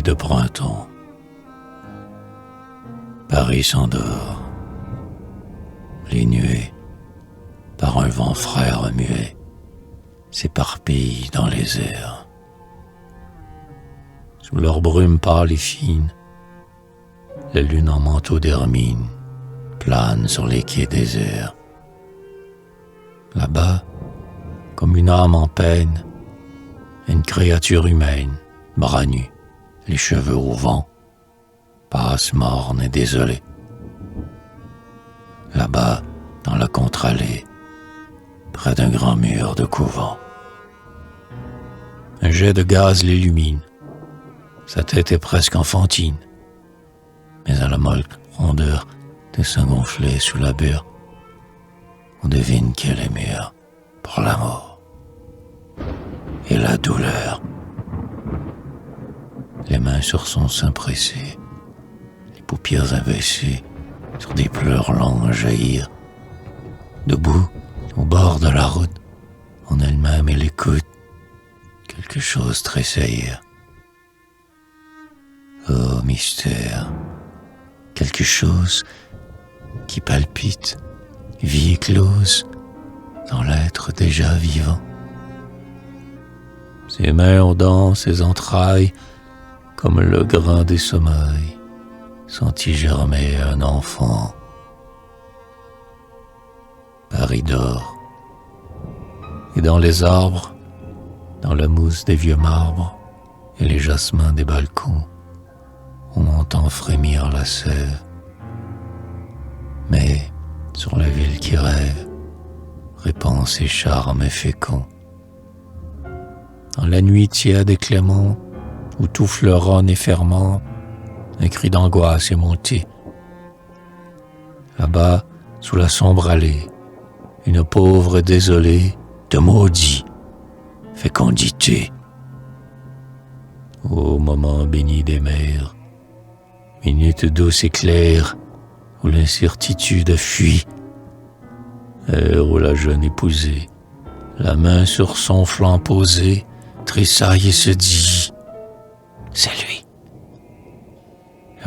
de printemps. Paris s'endort. Les nuées, par un vent frais remué, s'éparpillent dans les airs. Sous leur brume pâle et fine, la lune en manteau d'hermine plane sur les quais déserts. Là-bas, comme une âme en peine, une créature humaine, bras nus, les cheveux au vent, passe morne et désolée. Là-bas, dans la contre-allée, près d'un grand mur de couvent. Un jet de gaz l'illumine. Sa tête est presque enfantine, mais à la molle rondeur de sein gonflé sous la bure, on devine qu'elle est mûre pour l'amour et la douleur. Les mains sur son sein pressé, les paupières abaissées sur des pleurs longs à jaillir. Debout, au bord de la route, en elle-même elle écoute quelque chose tressaillir. Oh mystère, quelque chose qui palpite, vie éclose dans l'être déjà vivant. Ses mains ont dans ses entrailles comme le grain des sommeils, senti germer un enfant. Paris dort, et dans les arbres, dans la mousse des vieux marbres et les jasmins des balcons, on entend frémir la sève. Mais sur la ville qui rêve, répand ses charmes féconds. Dans la nuit tiède et clémente, où tout fleuronne et fermente, un cri d'angoisse est monté. Là-bas, sous la sombre allée, une pauvre désolée te maudit, fécondité. Ô moment béni des mers, minute douce et claire, où l'incertitude fuit, heure où la jeune épousée, la main sur son flanc posée, tressaille et se dit « C'est lui ».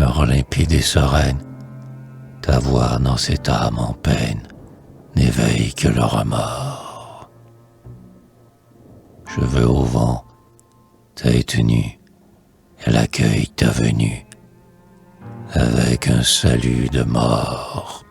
Heure limpide et sereine, ta voix dans cette âme en peine n'éveille que le remords. Cheveux au vent, tête nue, elle accueille ta venue avec un salut de mort.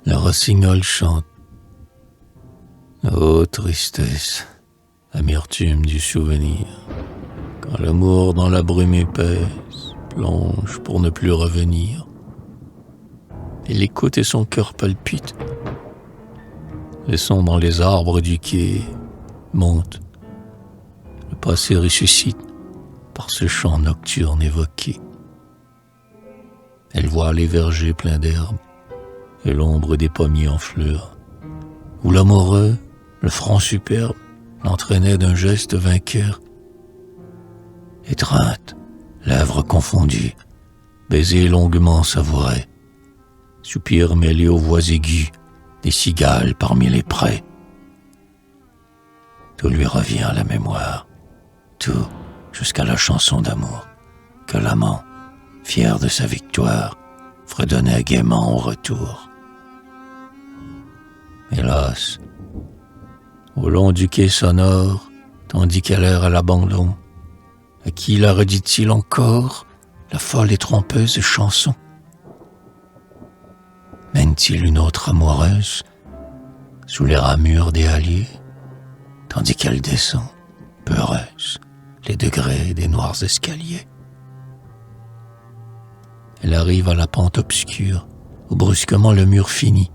Le rossignol chante. Ô tristesse, amertume du souvenir, quand l'amour dans la brume épaisse plonge pour ne plus revenir. Il écoute et son cœur palpite. Les sons dans les arbres du quai montent. Le passé ressuscite par ce chant nocturne évoqué. Elle voit les vergers pleins d'herbes et l'ombre des pommiers en fleurs, où l'amoureux, le front superbe, l'entraînait d'un geste vainqueur. Étreinte, lèvres confondues, baiser longuement savouré, soupir mêlé aux voix aiguës des cigales parmi les prés. Tout lui revient à la mémoire, tout jusqu'à la chanson d'amour que l'amant, fier de sa victoire, fredonnait gaiement au retour. Hélas, au long du quai sonore, tandis qu'elle erre à l'abandon, à qui la redit-il encore la folle et trompeuse chanson? Mène-t-il une autre amoureuse sous les ramures des halliers, tandis qu'elle descend, peureuse, les degrés des noirs escaliers? Elle arrive à la pente obscure, où brusquement le mur finit.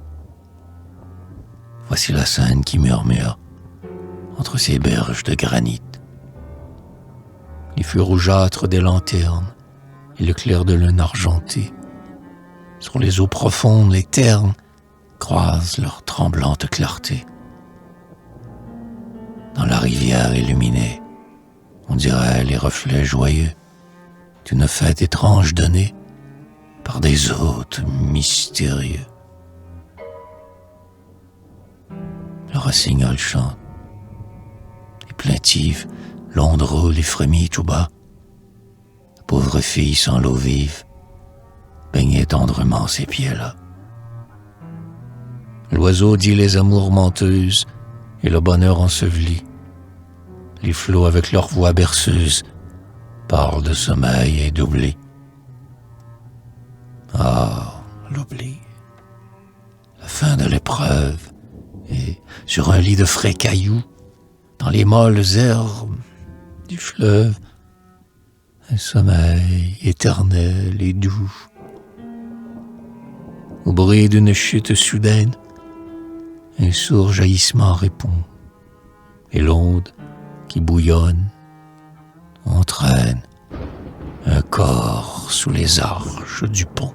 Voici la scène qui murmure entre ces berges de granit. les feux rougeâtres des lanternes et le clair de lune argenté. Sur les eaux profondes, les ternes croisent leur tremblante clarté. Dans la rivière illuminée, on dirait les reflets joyeux d'une fête étrange donnée par des hôtes mystérieux. Le rossignol chante, et plaintive, l'onde roule et frémit tout bas. La pauvre fille sans l'eau vive baignait tendrement ses pieds-là. L'oiseau dit les amours menteuses et le bonheur enseveli. Les flots avec leur voix berceuse parlent de sommeil et d'oubli. Ah, l'oubli, la fin de l'épreuve, et sur un lit de frais cailloux, dans les molles herbes du fleuve, un sommeil éternel et doux. Au bruit d'une chute soudaine, un sourd jaillissement répond, et l'onde qui bouillonne entraîne un corps sous les arches du pont.